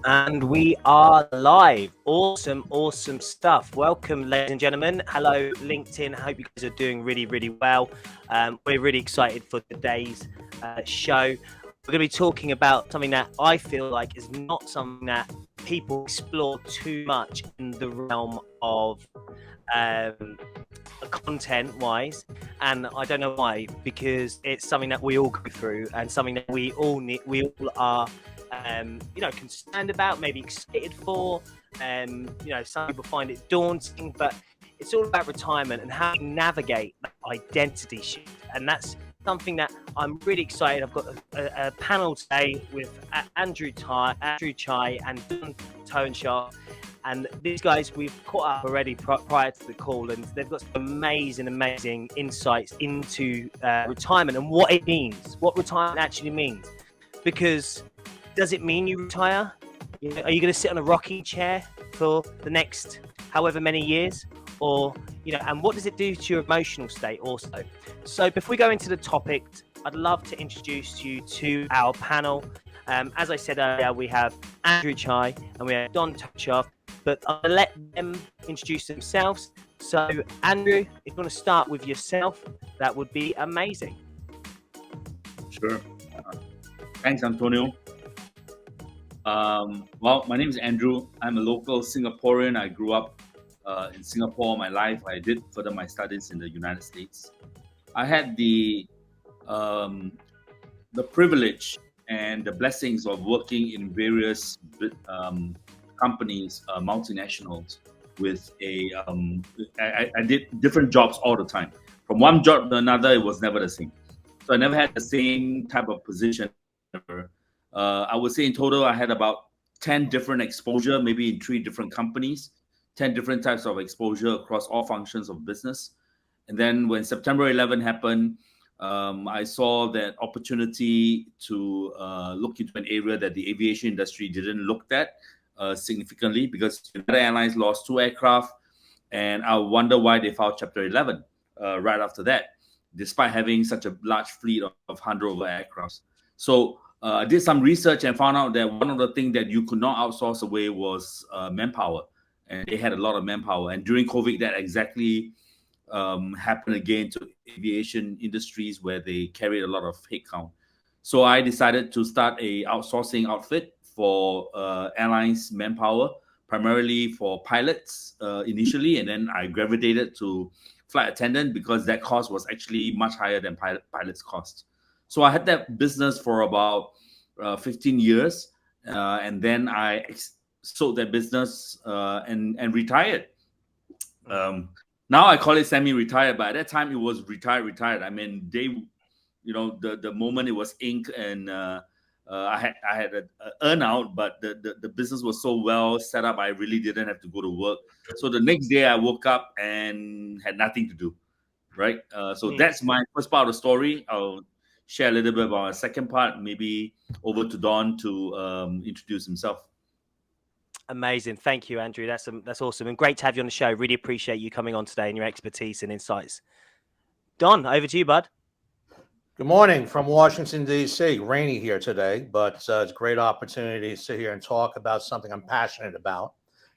And we are live. Awesome, awesome stuff. Welcome, ladies and gentlemen. Hello, LinkedIn. I hope you guys are doing really, really well. We're really excited for today's show. We're going to be talking about something that I feel like is not something that people explore too much in the realm of content-wise, and I don't know why, because it's something that we all go through and something that we all need. We all are concerned about, maybe excited for. Some people find it daunting, but it's all about retirement and how you navigate that identity shift. And that's something that I'm really excited. I've got a panel today with Andrew Chai, and Don Toenshaw. And these guys, we've caught up already prior to the call, and they've got some amazing insights into retirement and what it means, what retirement actually means. Because does it mean you retire? Are you going to sit on a rocking chair for the next however many years? Or, and what does it do to your emotional state also? So before we go into the topic, I'd love to introduce you to our panel. As I said earlier, we have Andrew Chai and we have Don Toenshaw, but I'll let them introduce themselves. So Andrew, if you want to start with yourself, that would be amazing. Sure. Thanks, Antonio. Well, my name is Andrew. I'm a local Singaporean. I grew up in Singapore my life. I did further my studies in the United States. I had the privilege and the blessings of working in various companies, multinationals. With I did different jobs all the time. From one job to another, it was never the same. So I never had the same type of position. I would say in total, I had about 10 different exposure, maybe in 3 different companies, 10 different types of exposure across all functions of business. And then when September 11 happened, I saw that opportunity to look into an area that the aviation industry didn't look at significantly, because United Airlines lost 2 aircraft, and I wonder why they filed Chapter 11 right after that, despite having such a large fleet of 100 over aircrafts. So I did some research and found out that one of the things that you could not outsource away was manpower, and they had a lot of manpower. And during COVID, that exactly happened again to aviation industries, where they carried a lot of headcount. So I decided to start a outsourcing outfit for airlines manpower, primarily for pilots initially, and then I gravitated to flight attendant because that cost was actually much higher than pilots' cost. So I had that business for about 15 years, and then I sold that business and retired. Now I call it semi-retired, but at that time it was retired. I mean, the moment it was ink, and I had an earnout, but the business was so well set up, I really didn't have to go to work. So the next day I woke up and had nothing to do, right? So that's my first part of the story. I'll share a little bit about a second part, maybe over to Don to introduce himself. Amazing. Thank you, Andrew. That's awesome, and great to have you on the show. Really appreciate you coming on today and your expertise and insights. Don, over to you, bud. Good morning from Washington, D.C. Rainy here today, but it's a great opportunity to sit here and talk about something I'm passionate about,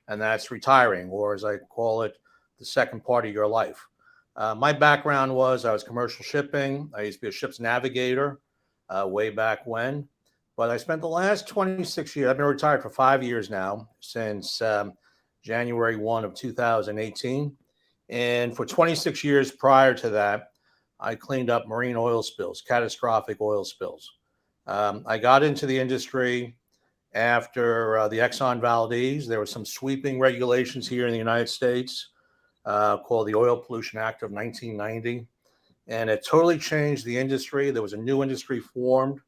and that's retiring, or as I call it, the second part of your life. My background was I was commercial shipping. I used to be a ship's navigator way back when, but I spent the last 26 years, I've been retired for 5 years now, since January 1 of 2018. And for 26 years prior to that, I cleaned up marine oil spills, catastrophic oil spills. I got into the industry after the Exxon Valdez. There were some sweeping regulations here in the United States called the Oil Pollution Act of 1990. And it totally changed the industry. There was a new industry formed.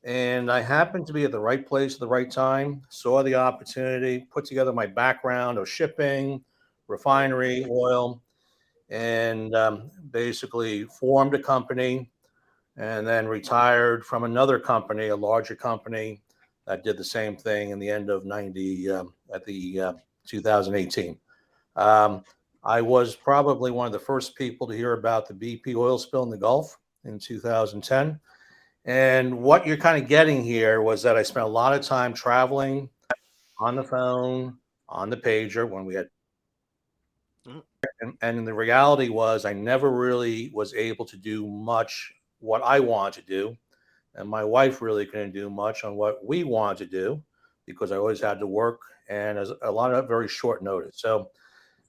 And I happened to be at the right place at the right time, saw the opportunity, put together my background of shipping, refinery, oil, and basically formed a company, and then retired from another company, a larger company that did the same thing in the end of 2018. I was probably one of the first people to hear about the BP oil spill in the Gulf in 2010. And what you're kind of getting here was that I spent a lot of time traveling, on the phone, on the pager when we had. And the reality was, I never really was able to do much what I wanted to do. And my wife really couldn't do much on what we wanted to do because I always had to work and as a lot of very short notice. So,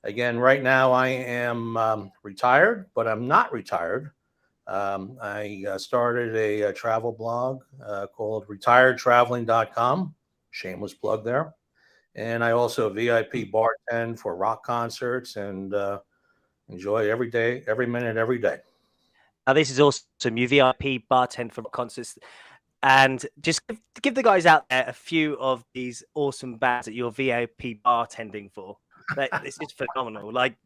again, right now I am retired, but I'm not retired. I started a travel blog called retiredtraveling.com. Shameless plug there. And I also VIP bartend for rock concerts and enjoy every day, every minute, every day. Now, this is awesome. You VIP bartend for concerts. And just give the guys out there a few of these awesome bands that you're VIP bartending for. This is phenomenal. Like,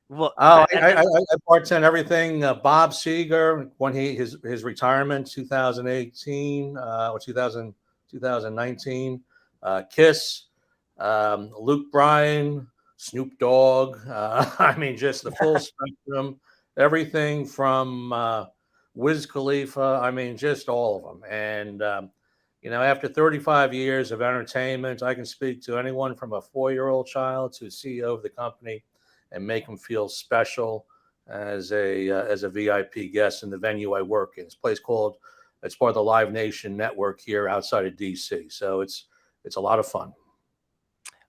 what? Oh, I bartend everything. Bob Seger, when his retirement, 2018 or 2019. Kiss, Luke Bryan, Snoop Dogg. I mean, just the full spectrum. Everything from Wiz Khalifa. I mean, just all of them. And after 35 years of entertainment, I can speak to anyone from a 4-year-old child to CEO of the company and make them feel special as a VIP guest in the venue I work in. It's a place called, it's part of the Live Nation network here outside of DC. So it's a lot of fun.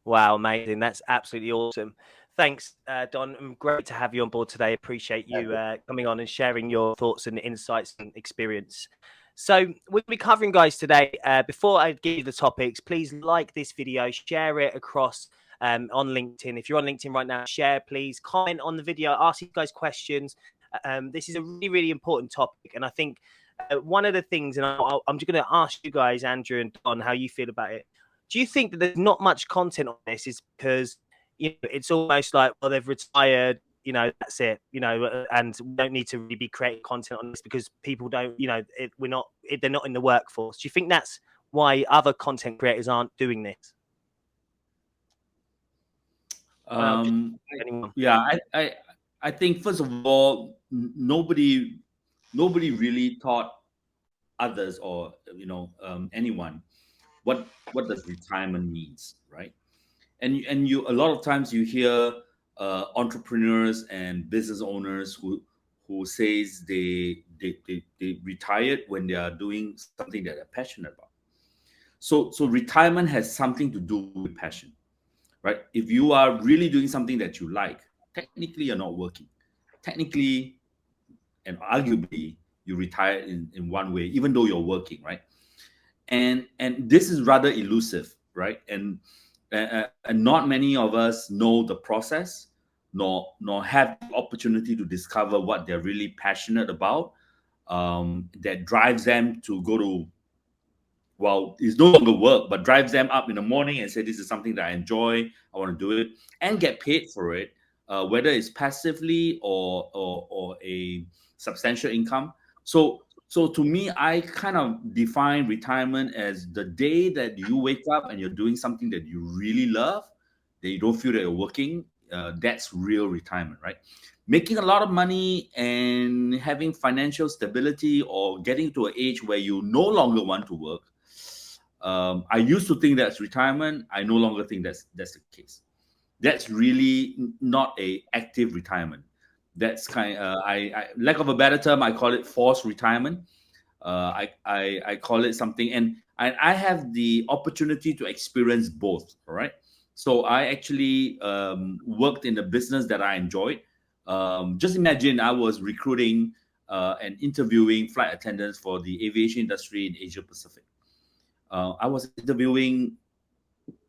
Wow, amazing. That's absolutely awesome. Thanks, Don. Great to have you on board today. Appreciate you coming on and sharing your thoughts and insights and experience. So we'll be covering, guys, today. Before I give you the topics, please like this video, share it across on LinkedIn. If you're on LinkedIn right now, share, please. Comment on the video, ask you guys questions. This is a really, really important topic. And I think one of the things, and I'm just going to ask you guys, Andrew and Don, how you feel about it. Do you think that there's not much content on this is because it's almost like, well, they've retired, that's it, and we don't need to really be creating content on this because people don't, they're not in the workforce. Do you think that's why other content creators aren't doing this? Yeah, I think first of all, nobody really taught others or anyone what does retirement means, right? And you a lot of times you hear entrepreneurs and business owners who says they retired when they are doing something that they're passionate about. So retirement has something to do with passion, right? If you are really doing something that you like, technically you're not working. Technically and arguably you retire in one way, even though you're working, right? And this is rather elusive, right? And not many of us know the process, nor have the opportunity to discover what they're really passionate about, that drives them to go to, well, it's no longer work, but drives them up in the morning and say, this is something that I enjoy, I want to do it, and get paid for it, whether it's passively or a substantial income. So to me, I kind of define retirement as the day that you wake up and you're doing something that you really love, that you don't feel that you're working. That's real retirement, right? Making a lot of money and having financial stability or getting to an age where you no longer want to work. I used to think that's retirement. I no longer think that's the case. That's really not a active retirement. That's I lack of a better term, I call it forced retirement. I call it something, and I have the opportunity to experience both. All right, so I actually worked in a business that I enjoyed. Just imagine I was recruiting and interviewing flight attendants for the aviation industry in Asia Pacific. I was interviewing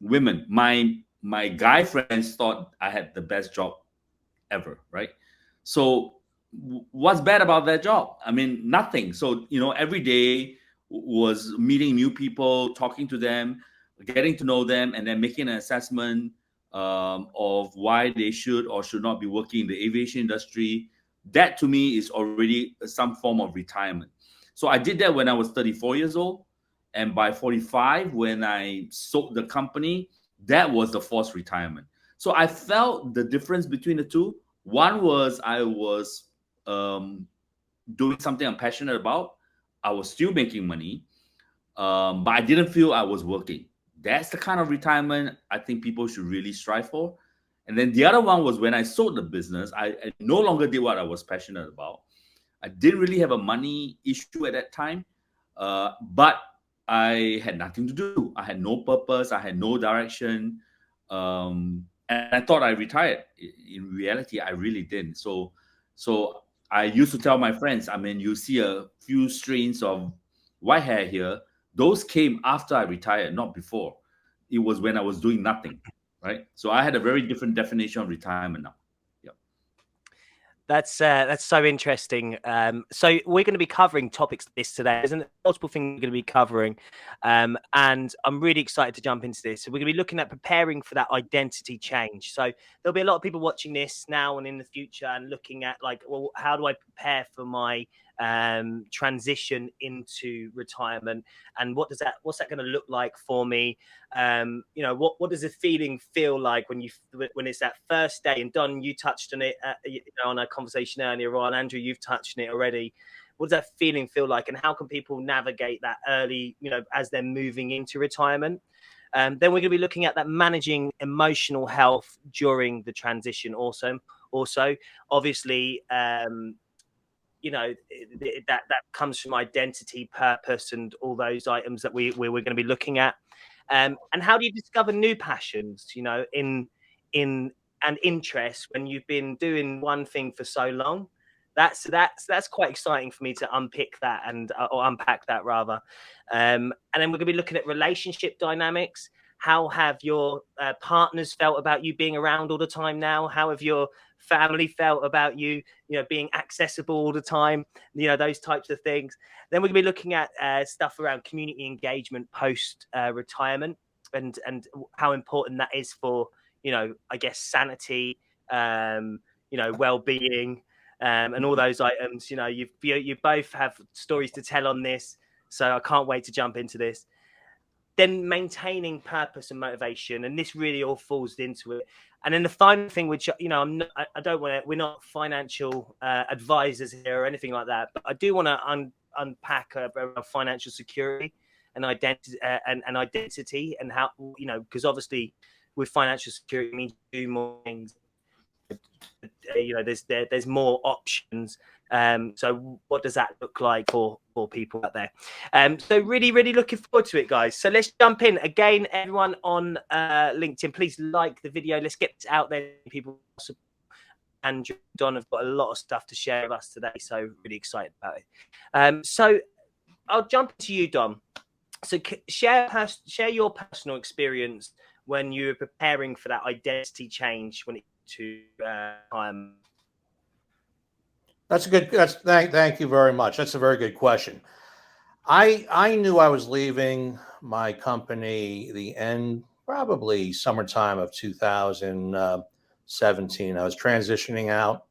women. My guy friends thought I had the best job ever, right? So what's bad about that job? I mean, nothing. So, every day was meeting new people, talking to them, getting to know them, and then making an assessment of why they should or should not be working in the aviation industry. That to me is already some form of retirement. So I did that when I was 34 years old. And by 45, when I sold the company, that was the forced retirement. So I felt the difference between the two. One was I was doing something I'm passionate about. I was still making money, but I didn't feel I was working. That's the kind of retirement I think people should really strive for. And then the other one was when I sold the business, I no longer did what I was passionate about. I didn't really have a money issue at that time, but I had nothing to do. I had no purpose. I had no direction, and I thought I retired. In reality, I really didn't. So I used to tell my friends. I mean, you see a few strains of white hair here. Those came after I retired, not before. It was when I was doing nothing, right? So I had a very different definition of retirement now. That's so interesting. So we're going to be covering topics like this today. There's multiple things we're going to be covering, and I'm really excited to jump into this. So we're going to be looking at preparing for that identity change. So there'll be a lot of people watching this now and in the future, and looking at like, well, how do I prepare for my transition into retirement, and what's that going to look like for me? What does the feeling feel like when it's that first day? And Don, you touched on it on a conversation earlier on. Andrew, you've touched on it already. What does that feeling feel like, and how can people navigate that early, as they're moving into retirement? Then we're going to be looking at that managing emotional health during the transition. Also, obviously, that comes from identity, purpose, and all those items that we're going to be looking at. And how do you discover new passions, in and interests when you've been doing one thing for so long? That's quite exciting for me to unpick that or unpack that rather. And then we're going to be looking at relationship dynamics. How have your partners felt about you being around all the time now? How have your family felt about you, being accessible all the time? Those types of things. Then we're going to be looking at stuff around community engagement post retirement, and how important that is for, I guess, sanity, well-being, and all those items. You both have stories to tell on this, so I can't wait to jump into this. Then maintaining purpose and motivation, and this really all falls into it. And then the final thing, which we're not financial advisors here or anything like that, but I do want to unpack around financial security and identity, and how, because obviously with financial security it means do more things. There's more options. So what does that look like for people out there? So really looking forward to it, guys. So let's jump in. Again, everyone on LinkedIn, please like the video. Let's get this out there. People, and Don have got a lot of stuff to share with us today, so really excited about it. So I'll jump to you, Don. So share your personal experience when you were preparing for that identity change when it to time. Thank you very much. That's a very good question. I knew I was leaving my company probably summertime of 2017. I was transitioning out.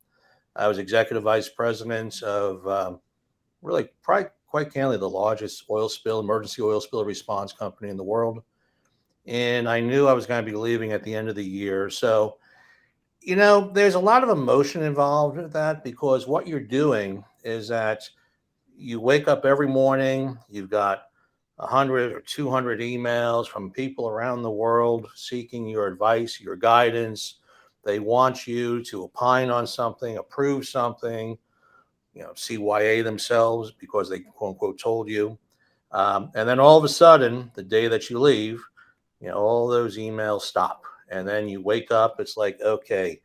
I was executive vice president of really probably quite candidly the largest emergency oil spill response company in the world. And I knew I was going to be leaving at the end of the year. So, there's a lot of emotion involved with that, because what you're doing is that you wake up every morning, you've got 100 or 200 emails from people around the world seeking your advice, your guidance. They want you to opine on something, approve something, CYA themselves because they quote unquote told you. And then all of a sudden, the day that you leave, all those emails stop. And then you wake up, it's like, okay.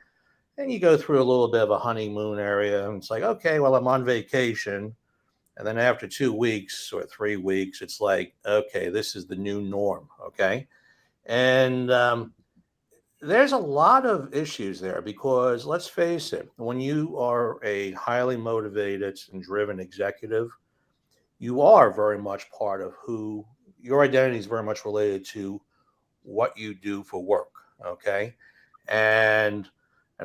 And you go through a little bit of a honeymoon area. And it's like, okay, well, I'm on vacation. And then after 2 weeks or 3 weeks, it's like, okay, this is the new norm. Okay. And there's a lot of issues there, because let's face it, when you are a highly motivated and driven executive, you are very much part of who your identity is very much related to what you do for work. Okay. And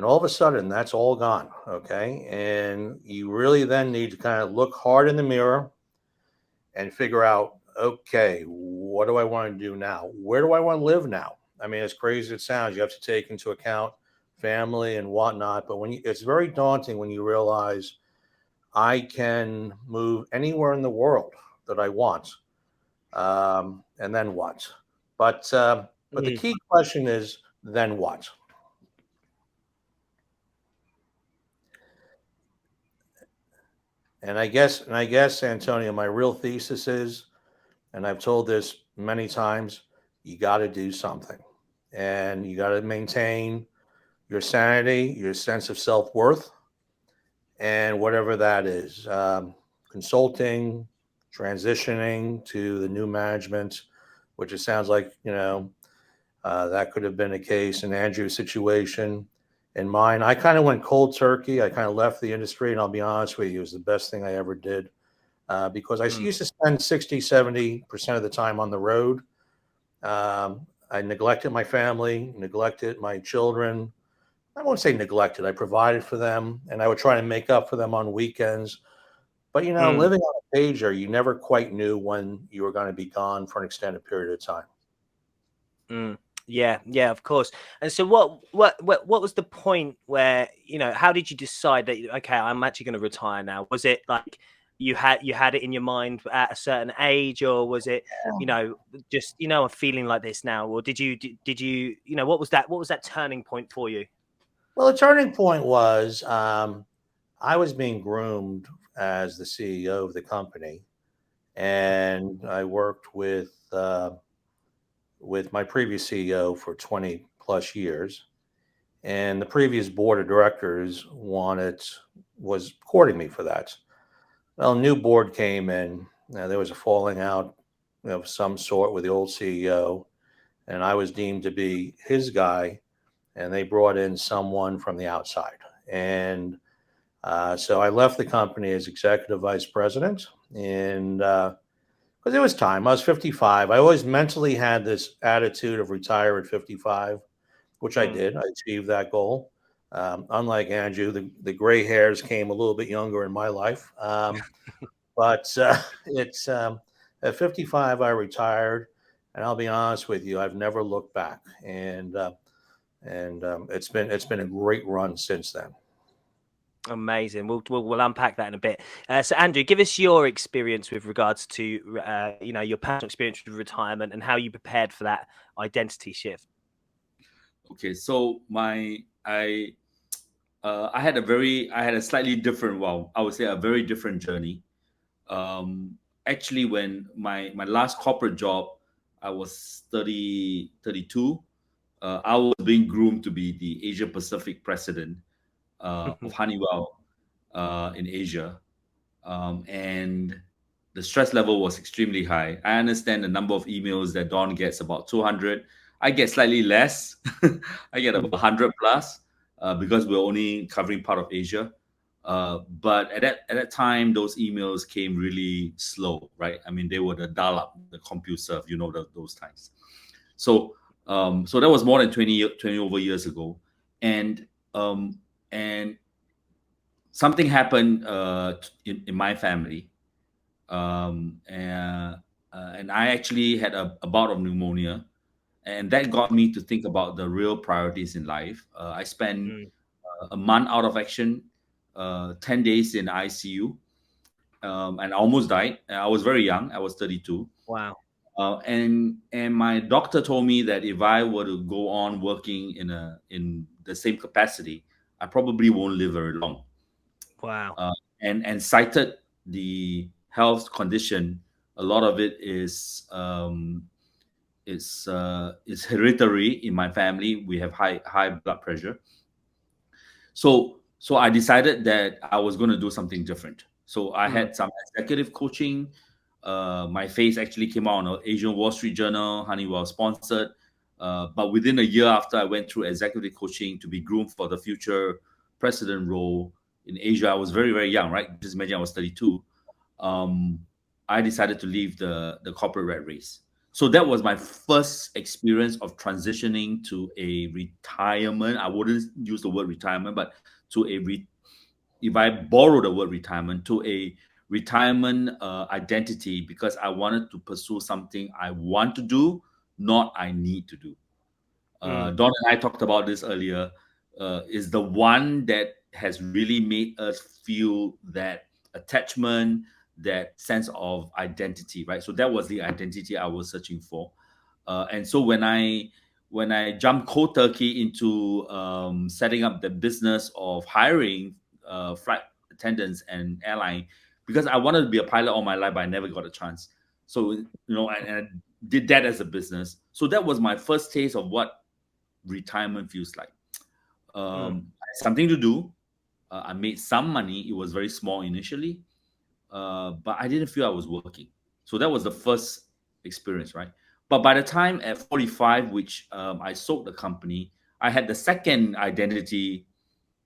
all of a sudden that's all gone. Okay. And you really then need to kind of look hard in the mirror and figure out, okay, what do I want to do now? Where do I want to live now? I mean, as crazy as it sounds, you have to take into account family and whatnot. But it's very daunting when you realize I can move anywhere in the world that I want. And then what? But the key question is, then what? And I guess, Antonio, my real thesis is, and I've told this many times, you got to do something, and you got to maintain your sanity, your sense of self-worth, and whatever that is, consulting, transitioning to the new management, which it sounds like, that could have been a case in Andrew's situation. In mine, I kind of went cold turkey. I kind of left the industry, and I'll be honest with you, it was the best thing I ever did, because I used to spend 60-70% of the time on the road. I neglected my family, neglected my children. I won't say neglected. I provided for them, and I would try to make up for them on weekends. But, living on a pager, you never quite knew when you were going to be gone for an extended period of time. Yeah, of course. And so what was the point where, how did you decide that, okay, I'm actually going to retire now? Was it like you had it in your mind at a certain age, or was it, just, I'm feeling like this now? Or did you, what was that turning point for you? Well, the turning point was, I was being groomed as the CEO of the company, and I worked with my previous CEO for 20 plus years, and the previous board of directors was courting me for that. Well, a new board came in. There was a falling out of some sort with the old CEO, and I was deemed to be his guy, and they brought in someone from the outside. And so I left the company as executive vice president, and because it was time. I was 55. I always mentally had this attitude of retire at 55, which I did. I achieved that goal. Unlike Andrew, the gray hairs came a little bit younger in my life. But it's at 55, I retired, and I'll be honest with you, I've never looked back, and it's been a great run since then. Amazing. We'll unpack that in a bit. So Andrew, give us your experience with regards to your personal experience with retirement and how you prepared for that identity shift. Okay, so I had a slightly different, well, I would say a very different journey. Actually, when my last corporate job, I was 32. I was being groomed to be the Asia Pacific president of Honeywell in Asia, and the stress level was extremely high. I understand the number of emails that Don gets, about 200. I get slightly less. I get about 100 plus, because we're only covering part of Asia. But at that time, those emails came really slow, right? I mean, they were the dial-up, the CompuServe, those times. So that was more than 20 over years ago, and something happened in my family, and I actually had a bout of pneumonia, and that got me to think about the real priorities in life. I spent a month out of action, 10 days in ICU, and I almost died. I was very young. I was 32. Wow. And my doctor told me that if I were to go on working in the same capacity, I probably won't live very long. Wow. And cited the health condition. A lot of it is hereditary in my family. We have high blood pressure. So I decided that I was going to do something different. So I had some executive coaching. My face actually came out on an Asian Wall Street Journal, Honeywell sponsored. But within a year after I went through executive coaching to be groomed for the future president role in Asia, I was very, very young, right? Just imagine I was 32. I decided to leave the corporate rat race. So that was my first experience of transitioning to a retirement. I wouldn't use the word retirement, but if I borrow the word retirement, to a retirement identity, because I wanted to pursue something I want to do, not I need to do. Don and I talked about this earlier. Is the one that has really made us feel that attachment, that sense of identity, right? So that was the identity I was searching for. And so when I jumped cold turkey into setting up the business of hiring flight attendants and airline, because I wanted to be a pilot all my life, but I never got a chance. So and I did that as a business. So that was my first taste of what retirement feels like. I had something to do. I made some money. It was very small initially, but I didn't feel I was working. So that was the first experience, right? But by the time at 45, which I sold the company, I had the second identity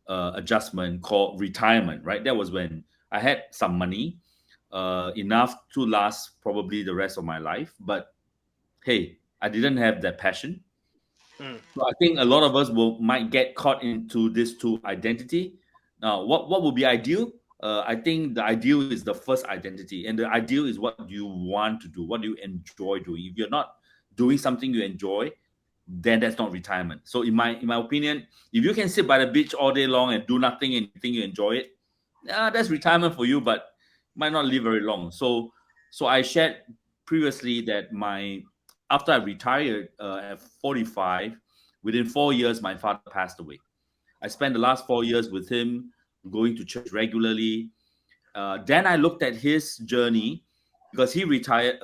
adjustment called retirement, right? That was when I had some money, enough to last probably the rest of my life. But hey, I didn't have that passion. So I think a lot of us might get caught into this two identity. Now, what would be ideal? I think the ideal is the first identity, and the ideal is what you want to do, what do you enjoy doing. If you're not doing something you enjoy, then that's not retirement. So in my opinion, if you can sit by the beach all day long and do nothing and you think you enjoy it, that's retirement for you, but might not live very long. So I shared previously that after I retired at 45, within 4 years, my father passed away. I spent the last 4 years with him, going to church regularly. Then I looked at his journey because he retired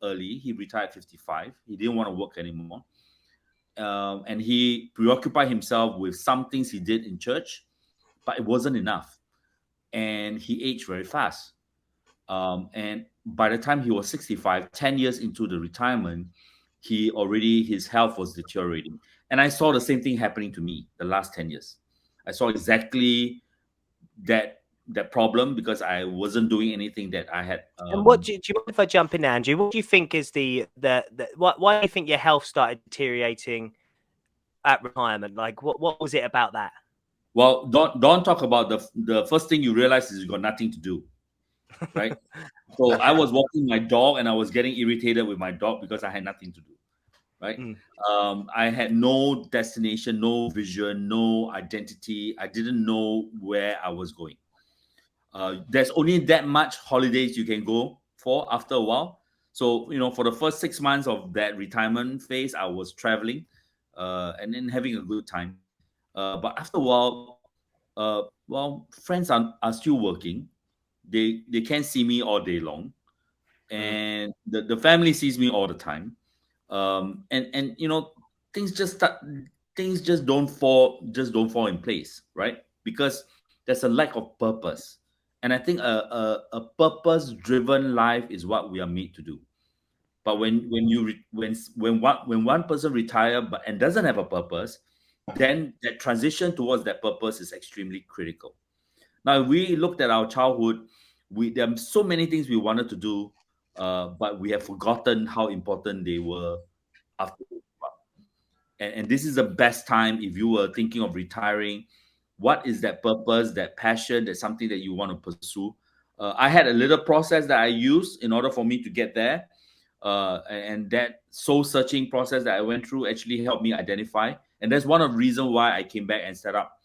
early. He retired 55. He didn't want to work anymore. And he preoccupied himself with some things he did in church, but it wasn't enough. And he aged very fast. And by the time he was 65, 10 years into the retirement, his health was deteriorating. And I saw the same thing happening to me the last 10 years. I saw exactly that problem because I wasn't doing anything that I had. And what do you mind if I jump in, Andrew? What do you think is why do you think your health started deteriorating at retirement? Like, what was it about that? Well, don't talk about the first thing you realize is you got nothing to do, right? So I was walking my dog and I was getting irritated with my dog because I had nothing to do, right? I had no destination, no vision, no identity. I didn't know where I was going. There's only that much holidays you can go for after a while. So, for the first 6 months of that retirement phase, I was traveling and then having a good time. But after a while, friends are still working. They can't see me all day long. And the family sees me all the time. And things just don't fall in place, right? Because there's a lack of purpose. And I think a purpose driven life is what we are made to do. But when one person retire and doesn't have a purpose, then that transition towards that purpose is extremely critical. Now, if we looked at our childhood, there are so many things we wanted to do, but we have forgotten how important they were after. And this is the best time if you were thinking of retiring. What is that purpose, that passion, that's something that you want to pursue? I had a little process that I used in order for me to get there. And that soul searching process that I went through actually helped me identify. And that's one of the reasons why I came back and set up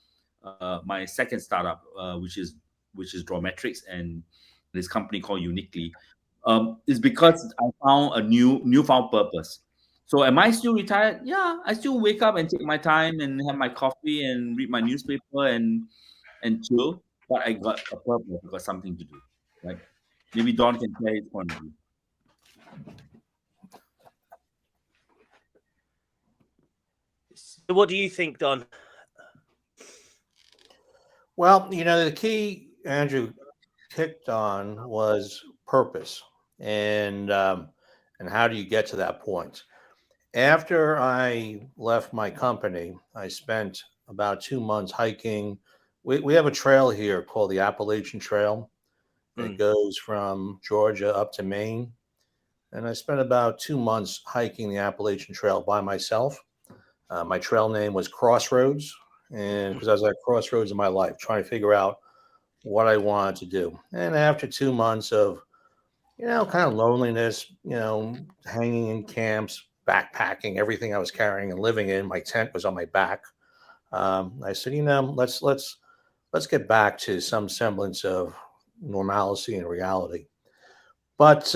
my second startup, which is Drawmetrics, and this company called Uniquely. Is because I found a newfound purpose. So am I still retired? Yeah, I still wake up and take my time and have my coffee and read my newspaper and chill. But I got a purpose, I got something to do, right? Maybe Don can share his point of view. So what do you think, Don? Well, the key Andrew kicked on was purpose, and how do you get to that point? After I left my company, I spent about 2 months hiking. We have a trail here called the Appalachian Trail. It goes from Georgia up to Maine. And I spent about 2 months hiking the Appalachian Trail by myself. My trail name was Crossroads, and because I was at crossroads in my life, trying to figure out what I wanted to do. And after 2 months of, kind of loneliness, hanging in camps, backpacking, everything I was carrying and living in, my tent was on my back. I said, let's get back to some semblance of normalcy and reality. But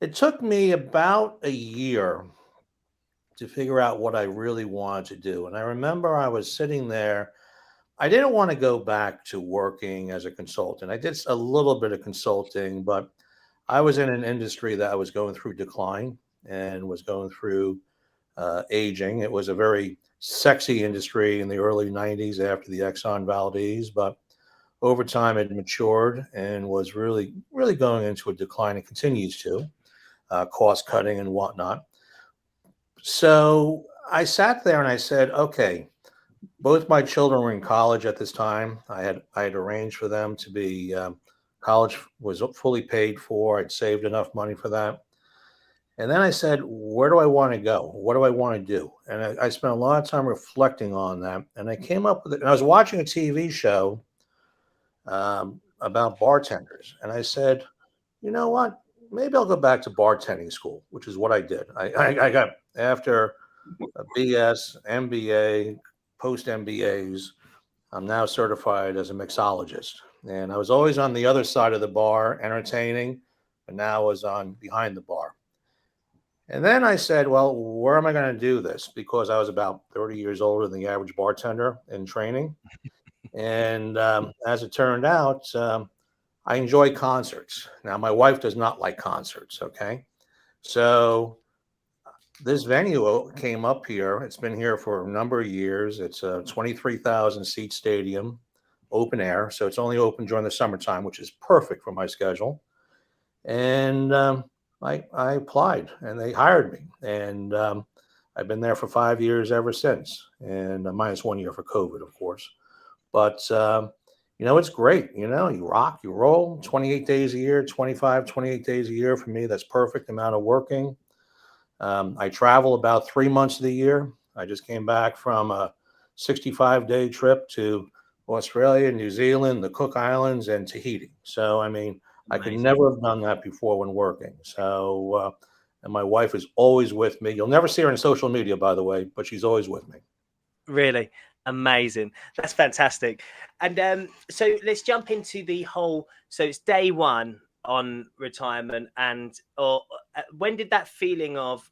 it took me about a year to figure out what I really wanted to do. And I remember I was sitting there. I didn't want to go back to working as a consultant. I did a little bit of consulting, but I was in an industry that was going through decline and was going through aging. It was a very sexy industry in the early 90s after the Exxon Valdez, but over time it matured and was really, really going into a decline and continues to, cost cutting and whatnot. So I sat there and I said, okay, both my children were in college at this time. I had arranged for them to be college was fully paid for. I'd saved enough money for that. And then I said, where do I want to go? What do I want to do? And I spent a lot of time reflecting on that. And I came up with it. And I was watching a TV show about bartenders. And I said, you know what? Maybe I'll go back to bartending school, which is what I did. I got, after a BS, MBA, post MBAs, I'm now certified as a mixologist. And I was always on the other side of the bar, entertaining, and now I was on behind the bar. And then I said, well, where am I going to do this? Because I was about 30 years older than the average bartender in training. And as it turned out, I enjoy concerts. Now, my wife does not like concerts, okay? So this venue came up here. It's been here for a number of years. It's a 23,000 seat stadium, open air. So it's only open during the summertime, which is perfect for my schedule. And I applied and they hired me. And I've been there for 5 years ever since. And minus 1 year for COVID, of course. But, it's great. You rock, you roll 28 days a year, 28 days a year. For me, that's perfect amount of working. I travel about 3 months of the year. I just came back from a 65-day trip to Australia, New Zealand, the Cook Islands, and Tahiti. So, I could never have done that before when working. So, and my wife is always with me. You'll never see her on social media, by the way, but she's always with me. Really amazing. That's fantastic. And so let's jump into the whole. So it's day one on retirement, and when did that feeling of,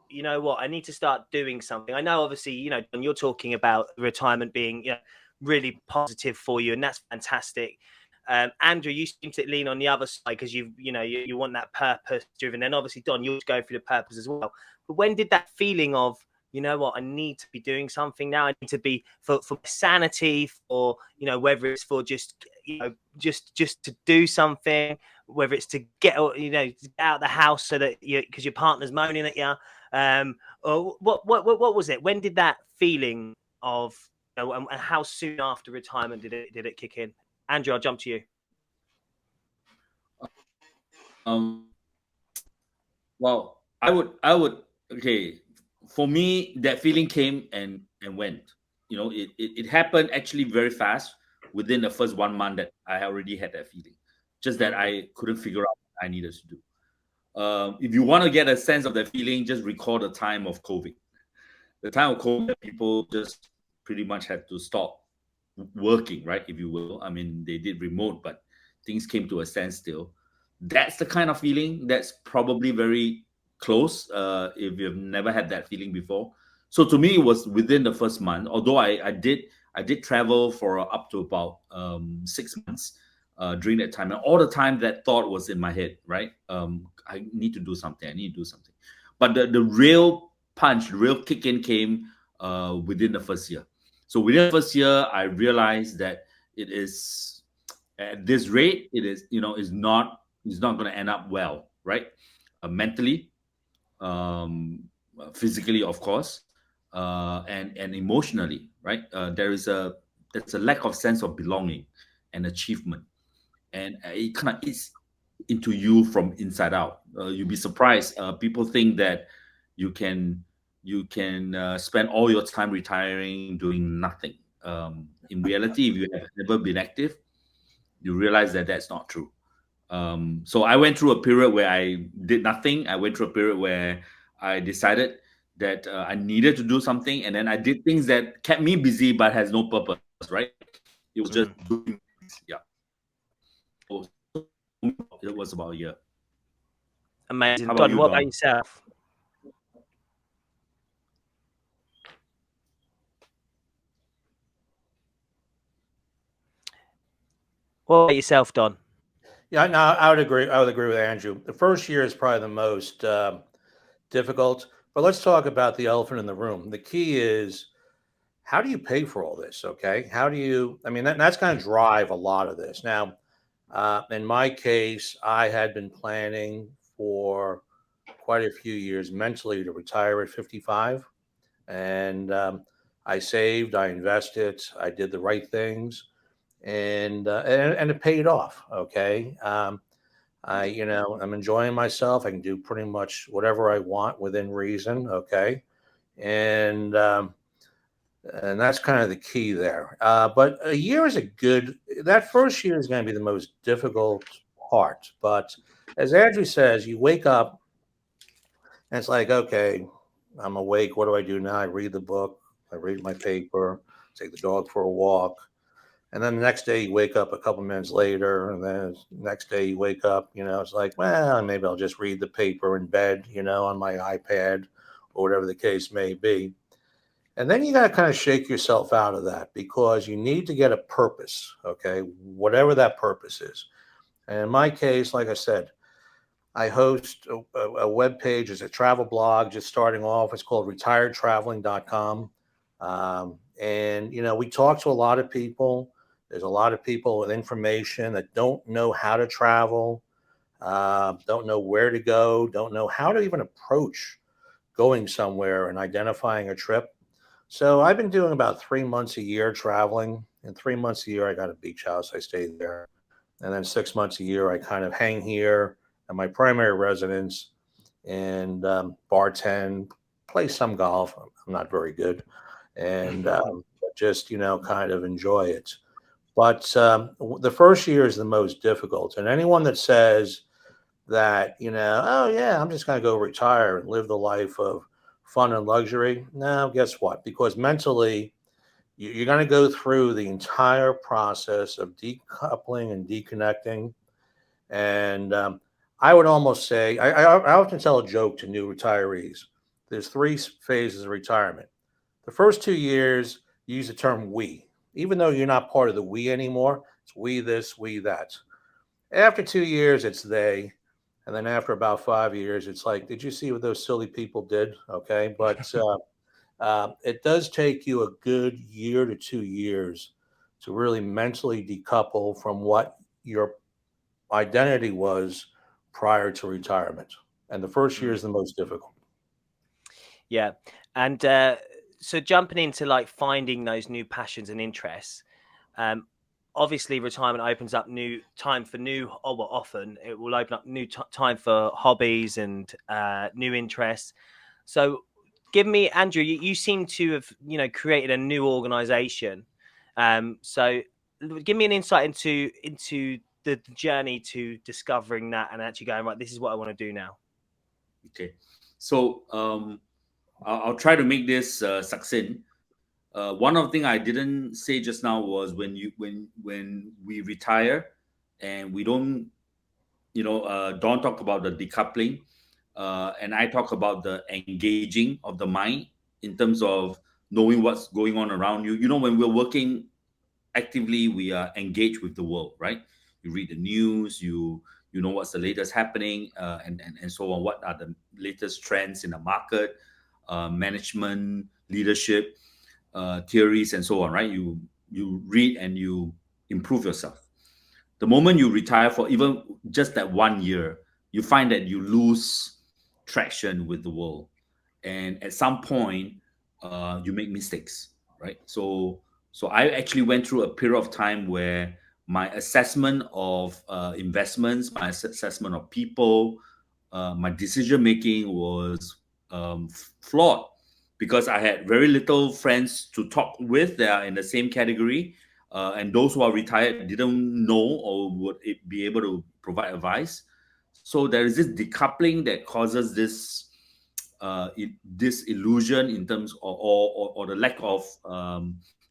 you know what, I need to start doing something? I know, obviously, when you're talking about retirement being, really positive for you, and that's fantastic. Andrew, you seem to lean on the other side because you want that purpose driven. And obviously, Don, you're going through the purpose as well. But when did that feeling of, you know what, I need to be doing something now. I need to be for sanity, for, whether it's for just, just to do something, whether it's to get, get out of the house so that because your partner's moaning at you. Or what was it? When did that feeling of, and how soon after retirement did it kick in? Andrew, I'll jump to you. Well, I would. Okay, for me, that feeling came and went. It happened actually very fast. Within the first 1 month, that I already had that feeling. Just that I couldn't figure out what I needed to do. If you want to get a sense of the feeling, just recall the time of COVID. The time of COVID, people just pretty much had to stop working, right? If you will. They did remote, but things came to a standstill. That's the kind of feeling that's probably very close if you've never had that feeling before. So to me, it was within the first month, although I did travel for up to about 6 months during that time. And all the time that thought was in my head, right? I need to do something. I need to do something. But the real punch, the real kick in came within the first year. So within the first year, I realized that it is, at this rate, it is, is not going to end up well, right? Mentally, physically, of course, and emotionally, right? There's a lack of sense of belonging and achievement, and it kind of eats into you from inside out. You'll be surprised. People think that you can spend all your time retiring doing nothing. In reality, if you have never been active, you realize that that's not true. So I went through a period where I did nothing. I went through a period where I decided that I needed to do something, and then I did things that kept me busy but has no purpose, right? It was just doing things. Yeah. So it was about a year. Amazing. Don, what about yourself? What about yourself, Don? Yeah, no, I would agree. I would agree with Andrew. The first year is probably the most difficult. But let's talk about the elephant in the room. The key is, how do you pay for all this? Okay, how do you? I mean, that's going to drive a lot of this. Now, in my case, I had been planning for quite a few years mentally to retire at 55, and I saved, I invested, I did the right things, and it paid off. Okay. I'm enjoying myself. I can do pretty much whatever I want within reason. Okay, and that's kind of the key there. But a year is a good. That first year is going to be the most difficult part. But as Andrew says, you wake up and it's like, okay, I'm awake. What do I do now? I read the book. I read my paper. Take the dog for a walk. And then the next day you wake up a couple minutes later, and then the next day you wake up, it's like, well, maybe I'll just read the paper in bed, on my iPad or whatever the case may be. And then you got to kind of shake yourself out of that, because you need to get a purpose, okay, whatever that purpose is. And in my case, like I said, I host a web page. It's a travel blog just starting off. It's called retiredtraveling.com. And, we talk to a lot of people. There's a lot of people with information that don't know how to travel, don't know where to go, don't know how to even approach going somewhere and identifying a trip. So I've been doing about 3 months a year traveling. And 3 months a year, I got a beach house. I stay there. And then 6 months a year, I kind of hang here at my primary residence and bartend, play some golf. I'm not very good. And just, kind of enjoy it. But the first year is the most difficult. And anyone that says that, oh, yeah, I'm just going to go retire and live the life of fun and luxury. No, guess what? Because mentally, you're going to go through the entire process of decoupling and deconnecting. And I would almost say, I often tell a joke to new retirees. There's 3 phases of retirement. The first 2 years, you use the term we. Even though you're not part of the we anymore, it's we this, we that. After 2 years, it's they. And then after about 5 years, it's like, did you see what those silly people did? Okay. But it does take you a good year to 2 years to really mentally decouple from what your identity was prior to retirement. And the first year is the most difficult. Yeah. And so jumping into like finding those new passions and interests, obviously retirement opens up new time for often it will open up new time for hobbies and new interests. So give me, Andrew, you seem to have, created a new organization. So give me an insight into the journey to discovering that and actually going, right, this is what I want to do now. Okay. So I'll try to make this succinct. One of the things I didn't say just now was when we retire and we don't, don't talk about the decoupling, and I talk about the engaging of the mind in terms of knowing what's going on around you. When we're working actively, we are engaged with the world, right? You read the news, you know what's the latest happening, and so on. What are the latest trends in the market, management, leadership, theories, and so on, right? You read and you improve yourself. The moment you retire for even just that 1 year, you find that you lose traction with the world, and at some point, you make mistakes, right? So I actually went through a period of time where my assessment of investments, my assessment of people, my decision making was flawed, because I had very little friends to talk with that are in the same category, and those who are retired didn't know or would be able to provide advice. So there is this decoupling that causes this this illusion in terms of, or the lack of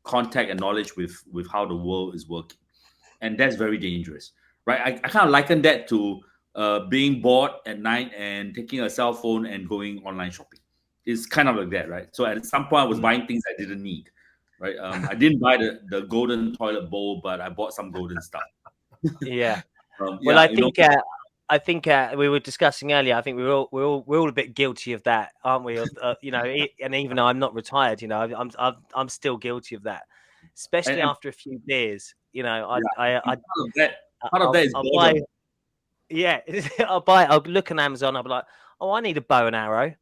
contact and knowledge with how the world is working, and that's very dangerous, right? I kind of liken that to being bored at night and taking a cell phone and going online shopping. It's kind of like that, right? So at some point, I was buying things I didn't need, right? I didn't buy the golden toilet bowl, but I bought some golden stuff. Yeah. Well, Yeah, I think we were discussing earlier. I think we're all a bit guilty of that, aren't we? Of and even though I'm not retired, I'm still guilty of that, especially and after a few beers. and part of that is I'll buy. boredom. Yeah, I'll look on Amazon. I'll be like, oh, I need a bow and arrow.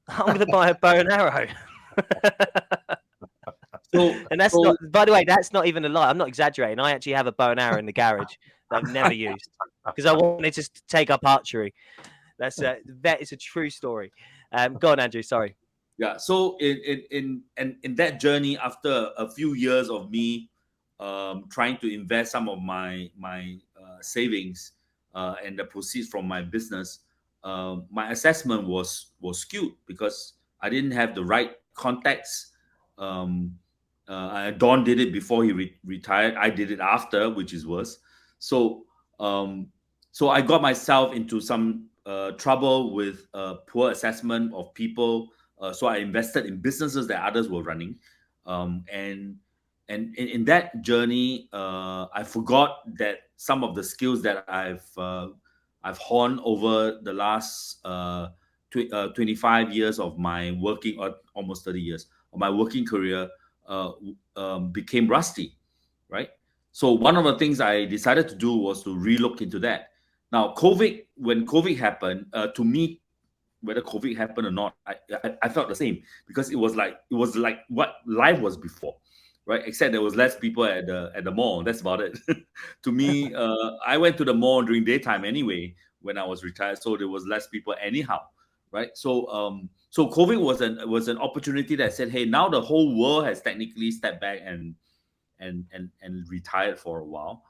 I'm going to buy a bow and arrow. So, And that's not. By the way, that's not even a lie. I'm not exaggerating. I actually have a bow and arrow in the garage that I've never used because I wanted to take up archery. That is a true story. Go on, Andrew. Sorry. yeah, so in that journey, after a few years of me trying to invest some of my savings and the proceeds from my business, my assessment was skewed because I didn't have the right contacts. Don did it before he retired. I did it after, which is worse. So so I got myself into some trouble with poor assessment of people. So I invested in businesses that others were running, and in that journey, I forgot that some of the skills that I've honed over the last 25 years of my working, or almost 30 years of my working career, became rusty, right? So one of the things I decided to do was to relook into that. Now, when COVID happened, to me, whether COVID happened or not, I felt the same because it was like what life was before, right? Except there was less people at the mall. That's about it. To me, I went to the mall during daytime anyway when I was retired, so there was less people anyhow, right? So COVID was an opportunity that said, hey, now the whole world has technically stepped back and retired for a while.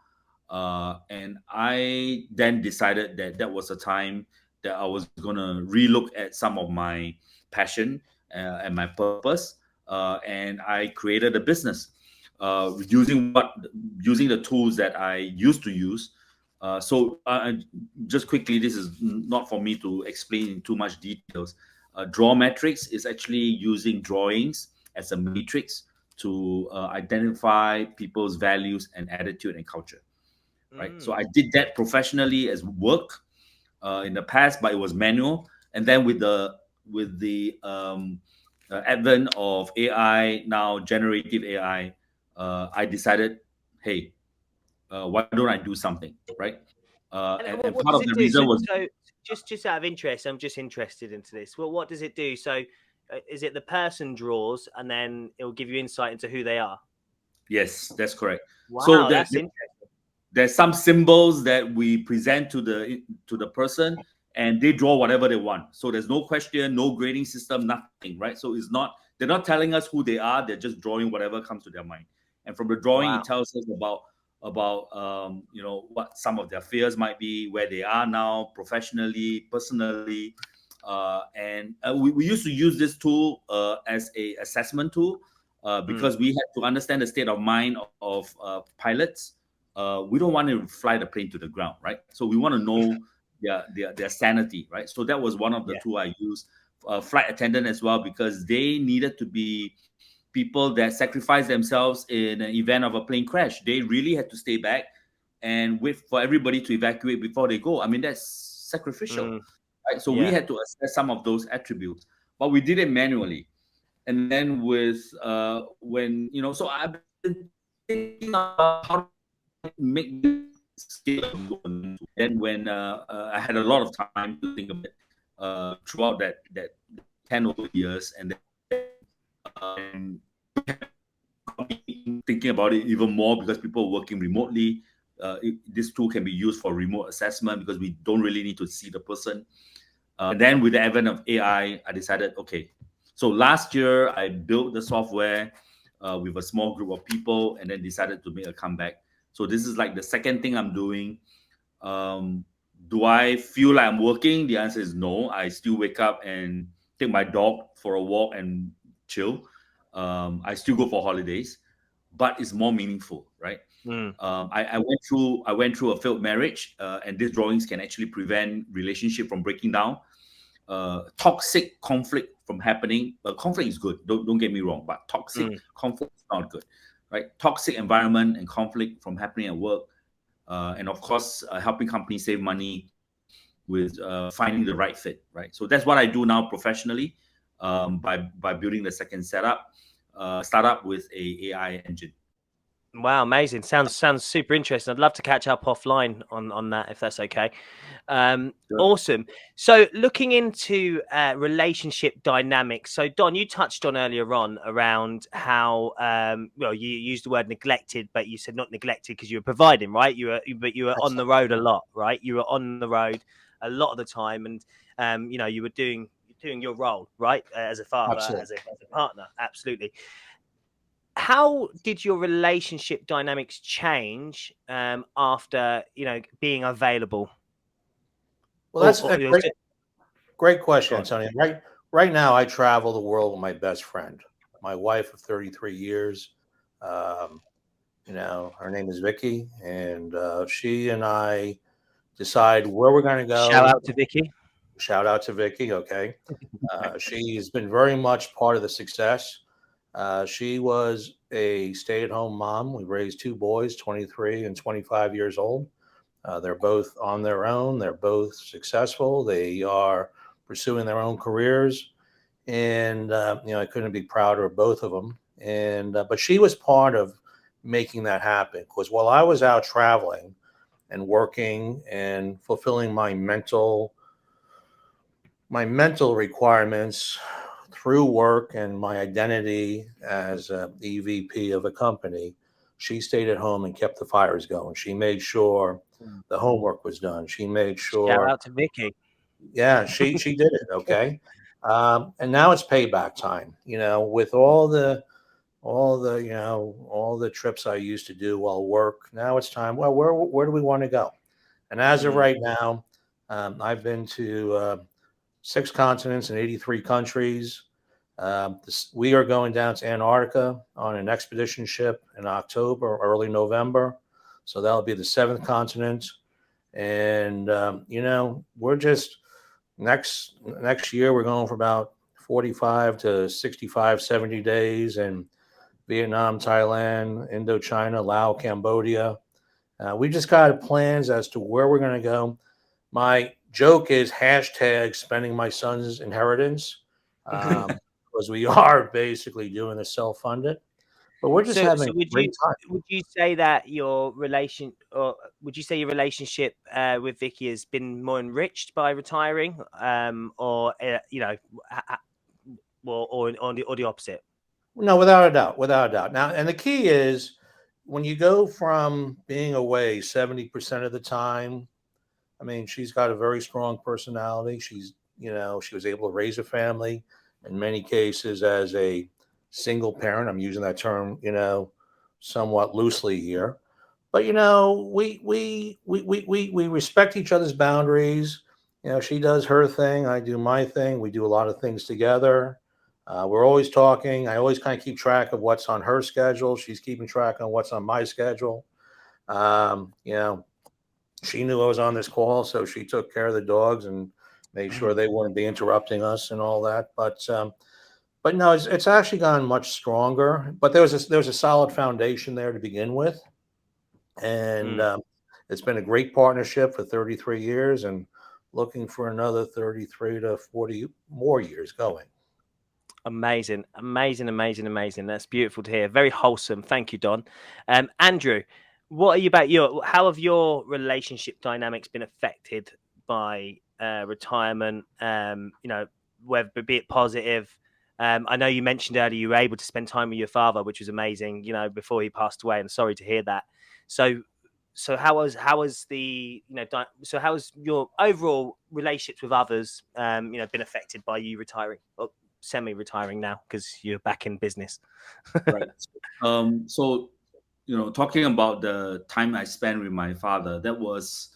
And I then decided that that was a time that I was going to relook at some of my passion and my purpose. And I created a business using the tools that I used to use. Just quickly, this is not for me to explain in too much details. Draw metrics is actually using drawings as a matrix to identify people's values and attitude and culture. Right. So I did that professionally as work in the past, but it was manual. And then with the advent of AI, now generative AI, I decided, hey, why don't I do something, right? And What part does of it the do? reason was So just out of interest, I'm just interested into this. Well, what does it do? So is it the person draws and then it will give you insight into who they are? yes, that's correct. Wow, that's interesting. There's some symbols that we present to the person, and they draw whatever they want. So there's no question, no grading system, nothing, right? So they're not telling us who they are. They're just drawing whatever comes to their mind. And from the drawing, it tells us about what some of their fears might be, where they are now professionally, personally. And we used to use this tool as a assessment tool because we had to understand the state of mind of pilots. We don't want to fly the plane to the ground, right? So we want to know their sanity, right? So that was one of the two I used. Flight attendant as well, because they needed to be people that sacrificed themselves in an event of a plane crash. They really had to stay back and wait for everybody to evacuate before they go. I mean, that's sacrificial, right? So we had to assess some of those attributes, but we did it manually. And then so I've been thinking about how to make this scale. Then when I had a lot of time to think of it throughout that 10 over years, and then thinking about it even more because people are working remotely. This tool can be used for remote assessment because we don't really need to see the person. And then with the advent of AI, I decided, okay, so last year I built the software with a small group of people and then decided to make a comeback. So this is like the second thing I'm doing. Do I feel like I'm working? The answer is no. I still wake up and take my dog for a walk and chill. I still go for holidays, but it's more meaningful, right? I went through a failed marriage, and these drawings can actually prevent relationship from breaking down, toxic conflict from happening. Conflict is good, don't get me wrong, but toxic conflict is not good, right? Toxic environment and conflict from happening at work and of course, helping companies save money with finding the right fit, right? So that's what I do now professionally, by building the second startup with a AI engine. Wow, amazing! Sounds super interesting. I'd love to catch up offline on that if that's okay. Sure. Awesome. So looking into relationship dynamics. So Don, you touched on earlier on around how well, you used the word neglected, but you said not neglected because you were providing, right? But you were on the road a lot, right? You were on the road a lot of the time, and you were doing your role, right, as a father, Absolutely. as a partner. Absolutely. How did your relationship dynamics change after being available? Well, that's Or a it was great question, go on. Antonio. Right now, I travel the world with my best friend, my wife of 33 years. Um, her name is Vicky, and she and I decide where we're going to Shout go. out to Vicky. Shout out to Vicky. Okay. She's been very much part of the success. She was a stay at home mom. We raised two boys, 23 and 25 years old. They're both on their own. They're both successful. They are pursuing their own careers. And, I couldn't be prouder of both of them. And, but she was part of making that happen because while I was out traveling and working and fulfilling my mental requirements through work and my identity as a EVP of a company, she stayed at home and kept the fires going. She made sure the homework was done. She made Shout sure, out to Vicky. yeah, she did it. Okay, and now it's payback time. With all the trips I used to do while work. Now it's time. Well, where do we want to go? And as of right now, I've been to 6 continents and 83 countries. We are going down to Antarctica on an expedition ship in October or early November. So that'll be the seventh continent. And, we're just next year, we're going for about 45 to 65, 70 days in Vietnam, Thailand, Indochina, Laos, Cambodia. We just got plans as to where we're going to go. My joke is hashtag spending my son's inheritance, because we are basically doing the self-funded, but we're just So having a would you great time. would you say that your would you say your relationship with Vicky has been more enriched by retiring, or or the opposite? No, without a doubt, without a doubt. Now, and the key is when you go from being away 70% of the time. I mean, she's got a very strong personality. She was able to raise a family in many cases as a single parent. I'm using that term, somewhat loosely here. But we respect each other's boundaries. She does her thing, I do my thing. We do a lot of things together. We're always talking. I always kind of keep track of what's on her schedule. She's keeping track on what's on my schedule. Um, you know, she knew I was on this call, so she took care of the dogs and made sure they wouldn't be interrupting us and all that. But no, it's actually gotten much stronger. But there was a solid foundation there to begin with, and it's been a great partnership for 33 years, and looking for another 33 to 40 more years going. Amazing, amazing, amazing, amazing. That's beautiful to hear. Very wholesome. Thank you, Don. Andrew, what are you about how have your relationship dynamics been affected by retirement? Whether be it positive. I know you mentioned earlier you were able to spend time with your father, which was amazing, before he passed away, and sorry to hear that. So how was the so how has your overall relationships with others been affected by you retiring? Well, semi-retiring now because you're back in business. Right. So, talking about the time I spent with my father, that was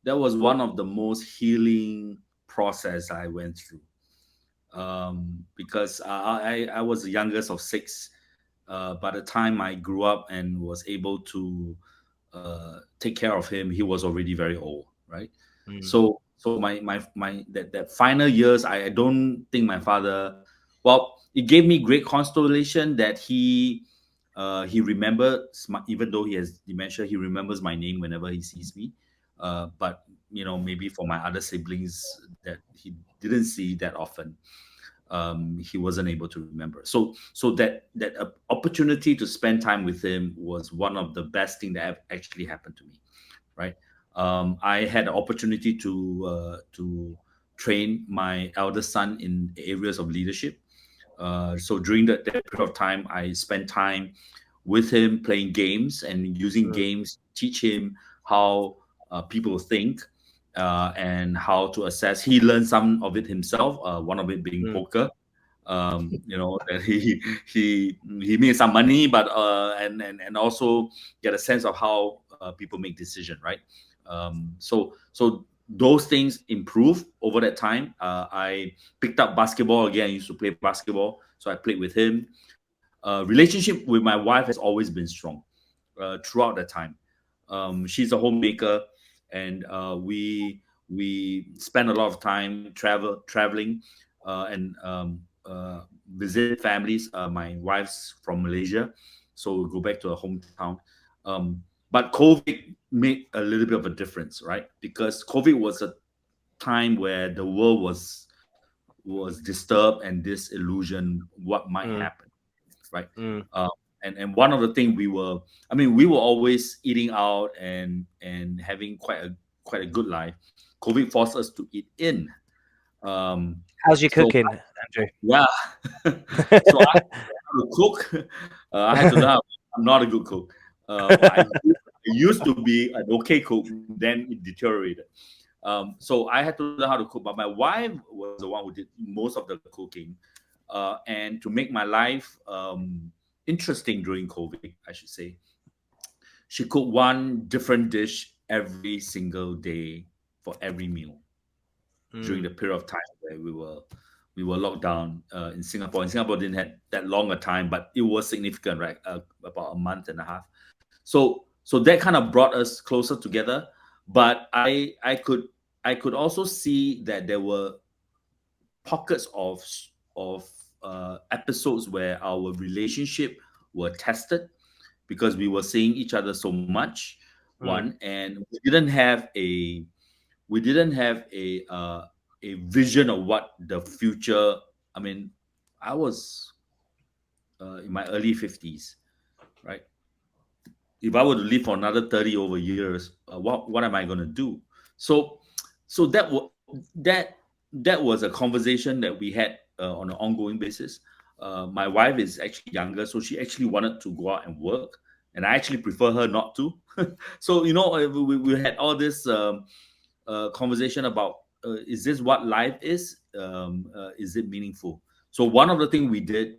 one of the most healing process I went through. Because I was the youngest of six. By the time I grew up and was able to take care of him, he was already very old, right? So my that final years, I don't think my father. Well, it gave me great consolation that he He remembers even though he has dementia, he remembers my name whenever he sees me. But maybe for my other siblings that he didn't see that often, he wasn't able to remember. So that opportunity to spend time with him was one of the best thing that have actually happened to me, right? I had the opportunity to train my eldest son in areas of leadership. So during that period of time, I spent time with him playing games and using Mm, games to teach him how people think and how to assess. He learned some of it himself. One of it being mm, poker. That he made some money, but and also get a sense of how people make decision, right? So those things improve over that time. I picked up basketball again. I used to play basketball, so I played with him. Relationship with my wife has always been strong throughout that time. She's a homemaker, and we spend a lot of time traveling and visit families. My wife's from Malaysia, so we go back to her hometown. But COVID made a little bit of a difference, right? Because COVID was a time where the world was disturbed and disillusioned what might mm, happen, right? mm. Uh, and one of the things we were always eating out and having quite a good life. COVID forced us to eat in. Um, How's your so cooking, Andrew? yeah, so I had to learn how to cook. I had to learn. I'm not a good cook. I used to be an okay cook, then it deteriorated. So I had to learn how to cook, but my wife was the one who did most of the cooking. And to make my life interesting during COVID, I should say, she cooked one different dish every single day for every meal during Mm, the period of time where we were locked down in Singapore. And Singapore didn't have that long a time, but it was significant, right? About a month and a half. So that kind of brought us closer together. But I could also see that there were pockets of episodes where our relationship were tested because we were seeing each other so much. mm, One, and we didn't have a vision of what the future. I mean, I was in my early 50s, right? If I were to live for another 30 over years, what am I going to do? So so that was a conversation that we had on an ongoing basis. My wife is actually younger, so she actually wanted to go out and work, and I actually prefer her not to. So we had all this conversation about is this what life is? Is it meaningful? So one of the things we did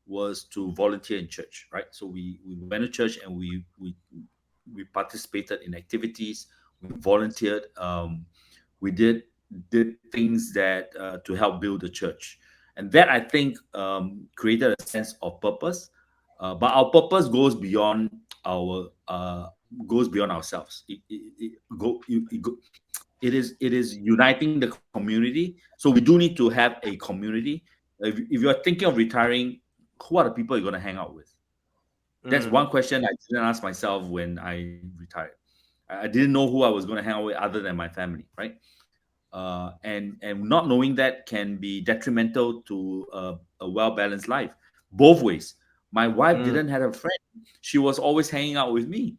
was to volunteer in church, right? So we went to church and we participated in activities. We volunteered. We did things that to help build the church, and that I think created a sense of purpose. But our purpose goes beyond ourselves. It is uniting the community. So we do need to have a community. If you're thinking of retiring, who are the people you're going to hang out with? That's mm, one question I didn't ask myself when I retired. I didn't know who I was going to hang out with other than my family, right? And not knowing that can be detrimental to a well balanced life, both ways. My wife mm, didn't have a friend; she was always hanging out with me.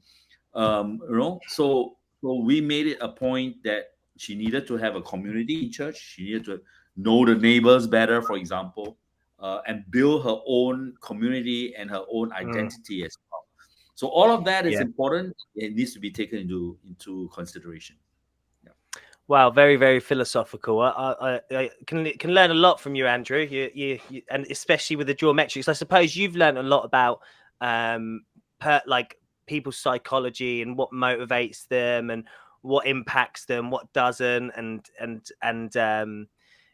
So we made it a point that she needed to have a community in church. She needed to know the neighbors better, for example, and build her own community and her own mm. identity as well. So all of that is Yeah. important. It needs to be taken into consideration. Yeah. Wow, very, very philosophical. I can learn a lot from you, Andrew. You and especially with the geometrics. I suppose you've learned a lot about like people's psychology and what motivates them and what impacts them, what doesn't, and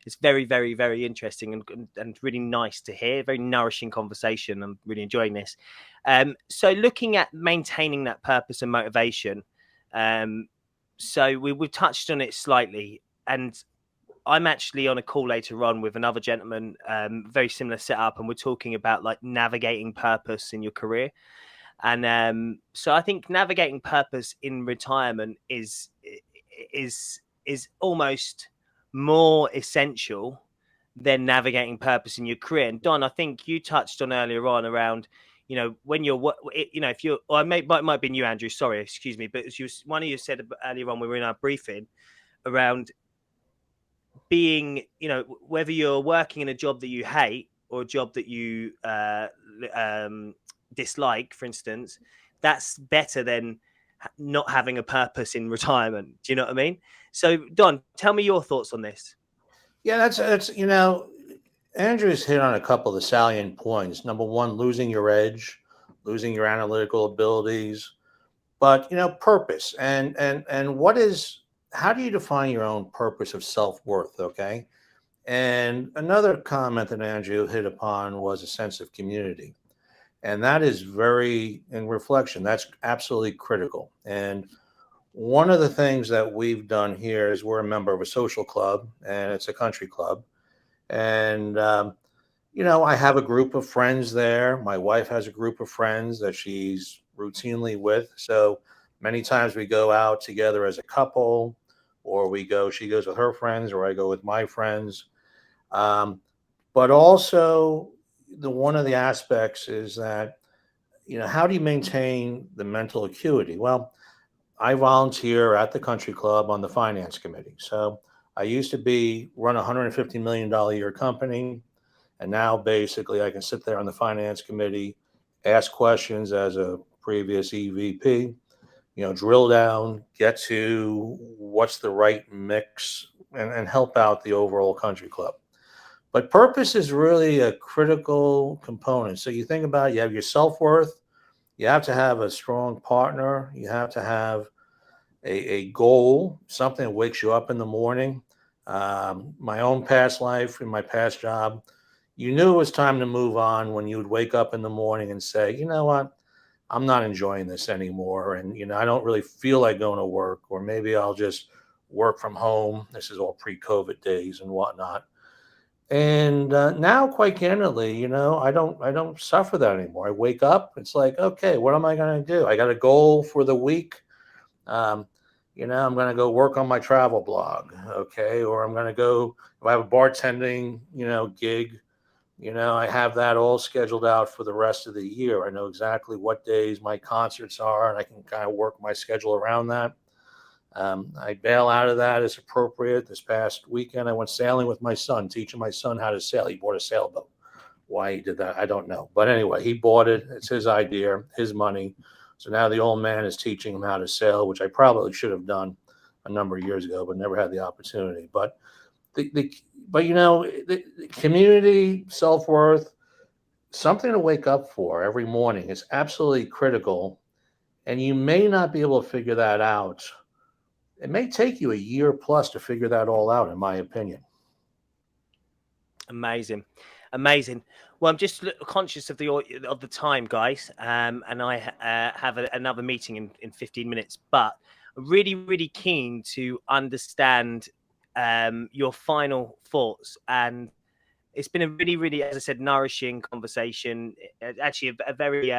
it's very, very, very interesting and really nice to hear. Very nourishing conversation. I'm really enjoying this. So looking at maintaining that purpose and motivation. So we've touched on it slightly, and I'm actually on a call later on with another gentleman, very similar setup, and we're talking about like navigating purpose in your career. And so I think navigating purpose in retirement is almost more essential than navigating purpose in your career. And Don, I think you touched on earlier on around, when you're, if you're, or might have been you, Andrew. Sorry, excuse me, but as one of you said earlier on, we were in our briefing around being, whether you're working in a job that you hate or a job that you dislike, for instance, that's better than not having a purpose in retirement. Do you know what I mean? So, Don, tell me your thoughts on this. Yeah, that's Andrew's hit on a couple of the salient points. Number one, losing your edge, losing your analytical abilities, but purpose and what is how do you define your own purpose of self-worth? Okay. And another comment that Andrew hit upon was a sense of community. And that is very, in reflection, that's absolutely critical. And one of the things that we've done here is we're a member of a social club, and it's a country club. And, I have a group of friends there. My wife has a group of friends that she's routinely with. So many times we go out together as a couple, or she goes with her friends, or I go with my friends. But also, one of the aspects is that, how do you maintain the mental acuity? Well, I volunteer at the country club on the finance committee. So I used to run a $150 million a year company. And now basically I can sit there on the finance committee, ask questions as a previous EVP, drill down, get to what's the right mix, and help out the overall country club. But purpose is really a critical component. So you think about it, you have your self-worth, you have to have a strong partner, you have to have a goal, something that wakes you up in the morning. My own past life, in my past job, you knew it was time to move on when you would wake up in the morning and say, you know what, I'm not enjoying this anymore. And, I don't really feel like going to work, or maybe I'll just work from home. This is all pre-COVID days and whatnot. And now, quite candidly, I don't suffer that anymore. I wake up, it's like, okay, what am I going to do? I got a goal for the week. I'm going to go work on my travel blog, okay? Or I'm going to go, if I have a bartending, gig, I have that all scheduled out for the rest of the year. I know exactly what days my concerts are, and I can kind of work my schedule around that. I bail out of that as appropriate. This past weekend, I went sailing with my son, teaching my son how to sail. He bought a sailboat. Why he did that, I don't know. But anyway, he bought it. It's his idea, his money. So now the old man is teaching him how to sail, which I probably should have done a number of years ago, but never had the opportunity. But the community, self-worth, something to wake up for every morning is absolutely critical. And you may not be able to figure that out. It may take you a year plus to figure that all out, in my opinion. Amazing. Well, I'm just conscious of the time, guys, and I have another meeting in 15 minutes. But really, really keen to understand your final thoughts. And it's been a really, really, as I said, nourishing conversation. Actually, a very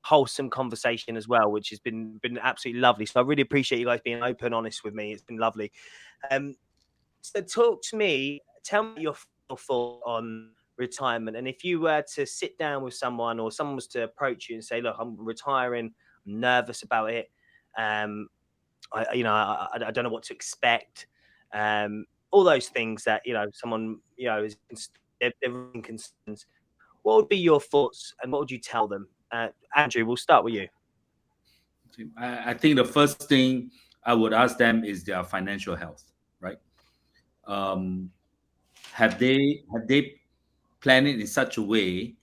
wholesome conversation as well, which has been absolutely lovely. So I really appreciate you guys being open, honest with me. It's been lovely. So tell me your thought on retirement, and if you were to sit down with someone, or someone was to approach you and say, look, I'm retiring, I'm nervous about it, I don't know what to expect, all those things that someone is in concerns, what would be your thoughts and what would you tell them? Andrew, we'll start with you. I think the first thing I would ask them is their financial health, right? Have they planned it in such a way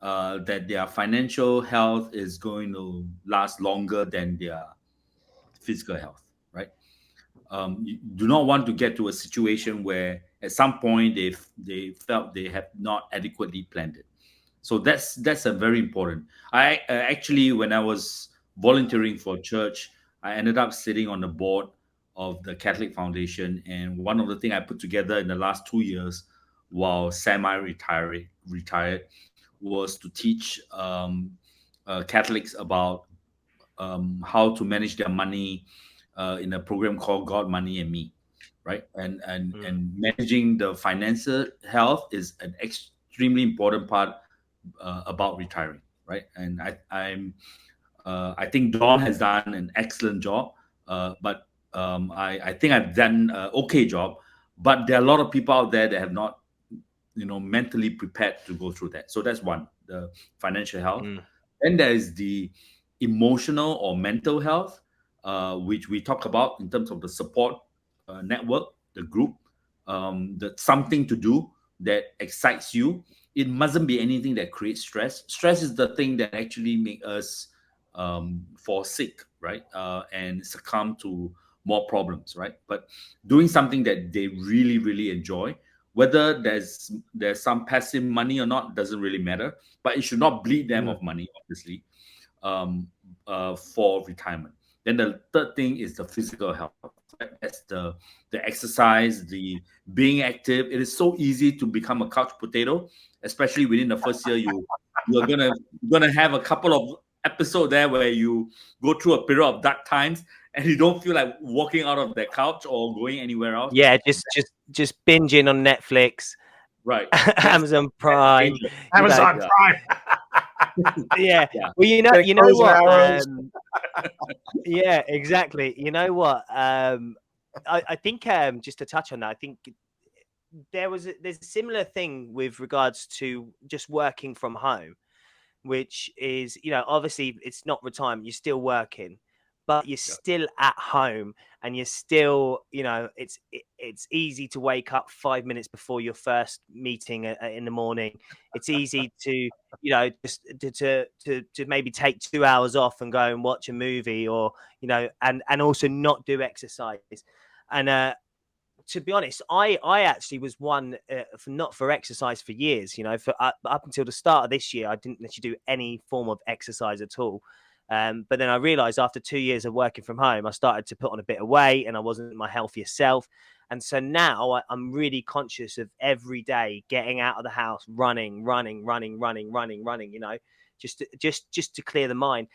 that their financial health is going to last longer than their physical health, right? You do not want to get to a situation where at some point they felt they have not adequately planned it. So that's a very important. I actually, when I was volunteering for church, I ended up sitting on the board of the Catholic Foundation. And one of the things I put together in the last 2 years while retired was to teach Catholics about how to manage their money in a program called God, Money, and Me, right? And managing the financial health is an extremely important part about retiring, right? And I think Dawn has done an excellent job, but I think I've done an okay job. But there are a lot of people out there that have not, mentally prepared to go through that. So that's one, the financial health. Then there is the emotional or mental health, which we talk about in terms of the support network, the group, the something to do that excites you. It mustn't be anything that creates stress. Stress is the thing that actually make us fall sick, right? And succumb to more problems, right? But doing something that they really, really enjoy, whether there's some passive money or not, doesn't really matter. But it should not bleed them of money, obviously, for retirement. Then the third thing is the physical health. Right? That's the exercise, the being active. It is so easy to become a couch potato, especially within the first year. You're gonna have a couple of episodes there where you go through a period of dark times and you don't feel like walking out of that couch or going anywhere else. Yeah, just binging on Netflix, right? Amazon Prime, Amazon Prime. Yeah. Yeah. Well, you know Crows and what? arrows. Yeah, exactly. You know what? I think just to touch on that, I think there's a similar thing with regards to just working from home, which is, obviously it's not retirement, you're still working, but you're still at home, and you're still, it's easy to wake up 5 minutes before your first meeting in the morning. It's easy to, just to maybe take 2 hours off and go and watch a movie, or, and also not do exercise. And to be honest, I actually was one not for exercise for years. For up until the start of this year, I didn't actually do any form of exercise at all. But then I realized after 2 years of working from home, I started to put on a bit of weight, and I wasn't my healthiest self. And so now I'm really conscious of every day getting out of the house, running, just to clear the mind.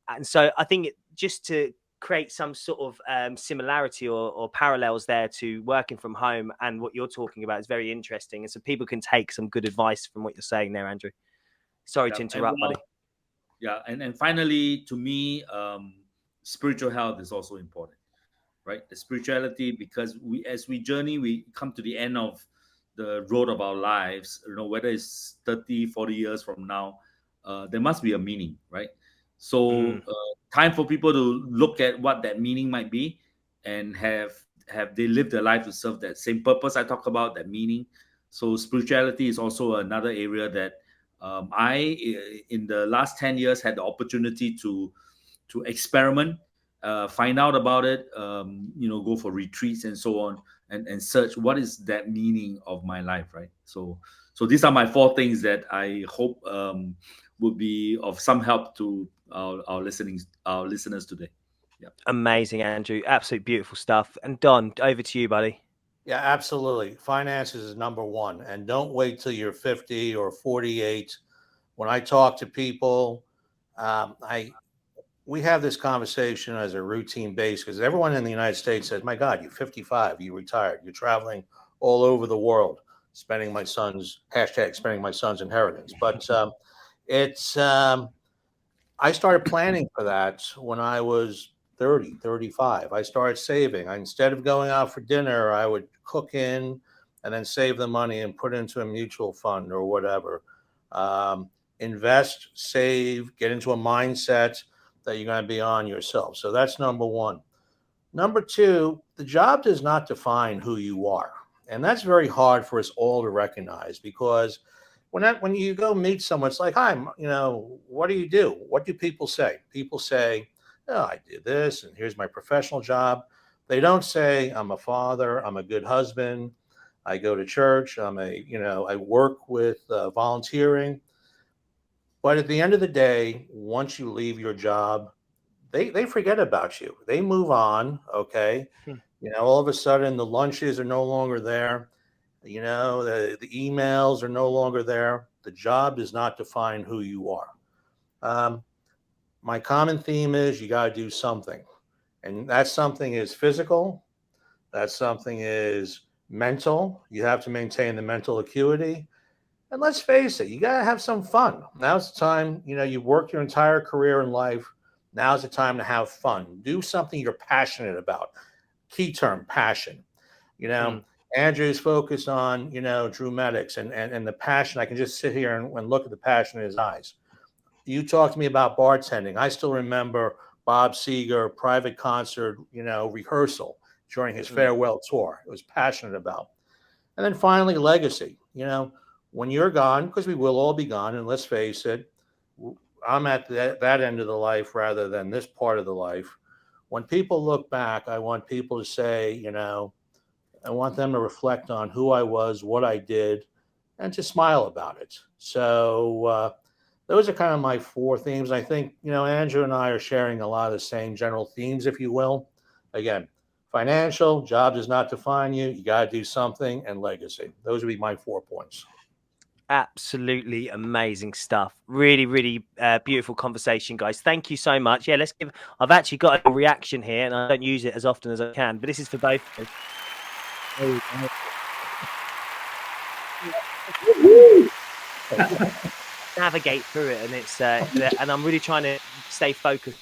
And so I think just to create some sort of similarity or parallels there to working from home and what you're talking about is very interesting. And so people can take some good advice from what you're saying there, Andrew. Sorry to interrupt, buddy. Yeah, and finally, to me, spiritual health is also important, right? The spirituality, because as we journey, we come to the end of the road of our lives, whether it's 30, 40 years from now, there must be a meaning, right? So time for people to look at what that meaning might be, and have they lived their life to serve that same purpose I talked about, that meaning. So spirituality is also another area that I, in the last 10 years, had the opportunity to experiment, find out about it, go for retreats and so on, and search what is that meaning of my life, right? So these are my 4 things that I hope would be of some help to our listeners today. Yeah. Amazing, Andrew. Absolute beautiful stuff. And Don, over to you, buddy. Yeah, absolutely. Finances is number one. And don't wait till you're 50 or 48. When I talk to people, we have this conversation as a routine base, because everyone in the United States says, my God, you're 55, you retired, you're traveling all over the world, spending my son's inheritance. But I started planning for that when I was 30, 35. I started saving. Instead of going out for dinner, I would cook in and then save the money and put it into a mutual fund or whatever. Invest, save, get into a mindset that you're going to be on yourself. So that's number one. Number two, the job does not define who you are. And that's very hard for us all to recognize, because when you go meet someone, it's like, hi, what do you do? What do people say? People say, oh, I do this, and here's my professional job. They don't say, I'm a father, I'm a good husband, I go to church, I work with volunteering. But at the end of the day, once you leave your job, they forget about you. They move on, okay? All of a sudden the lunches are no longer there. The emails are no longer there. The job does not define who you are. My common theme is you got to do something. And that something is physical. That something is mental. You have to maintain the mental acuity. And let's face it, you got to have some fun. Now's the time, you've worked your entire career in life. Now's the time to have fun. Do something you're passionate about. Key term, passion. Andrew's focused on, Drew Medics and the passion. I can just sit here and look at the passion in his eyes. You talked to me about bartending. I still remember Bob Seger, private concert, rehearsal during his farewell tour. It was passionate about. And then finally, legacy. When you're gone, because we will all be gone, and let's face it, I'm at that end of the life rather than this part of the life. When people look back, I want people to say, I want them to reflect on who I was, what I did, and to smile about it. So those are kind of my 4 themes. I think, Andrew and I are sharing a lot of the same general themes, if you will. Again, financial, job does not define you. You got to do something, and legacy. Those would be my 4 points. Absolutely amazing stuff. Really, really beautiful conversation, guys. Thank you so much. Yeah, I've actually got a reaction here, and I don't use it as often as I can, but this is for both of us. Navigate through it, and it's and I'm really trying to stay focused